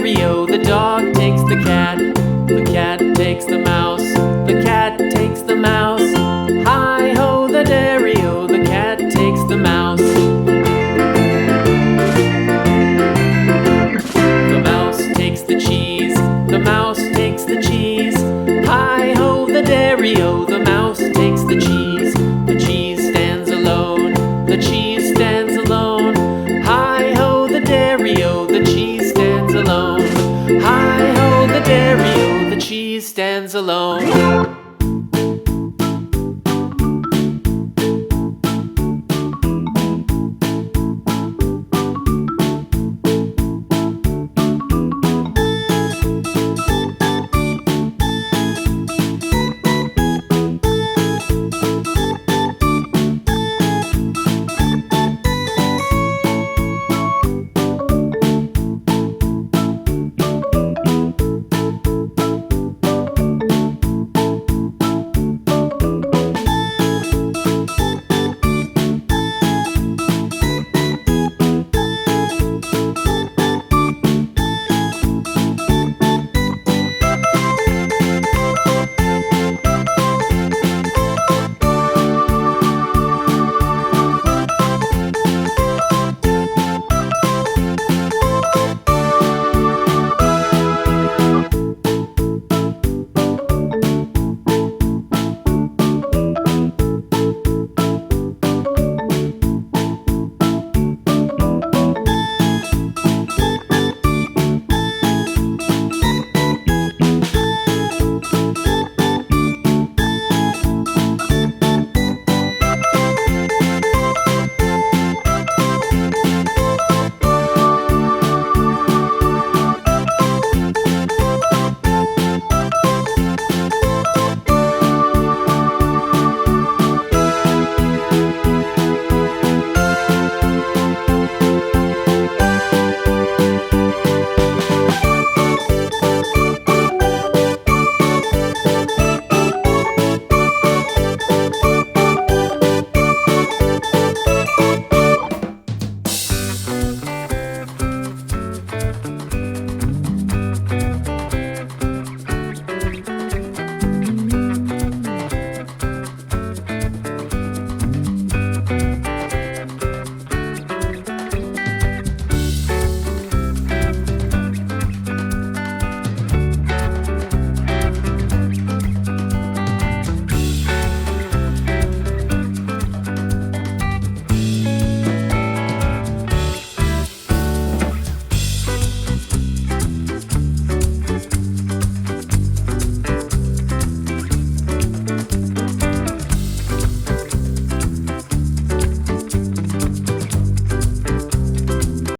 dairy-o, the dog takes the cat. The cat takes the mouse. The cat takes the mouse. Hi-ho, the dairy-o, the cat takes the mouse. The mouse takes the cheese. The mouse takes the cheese. Hi-ho, the dairy-o, the mouse takes the cheese. The cheese stands alone. The cheese stands alone. Hi-ho, the dairy-o, the cheese stands alone. Hi-ho, the dairy-o, the cheese stands alone.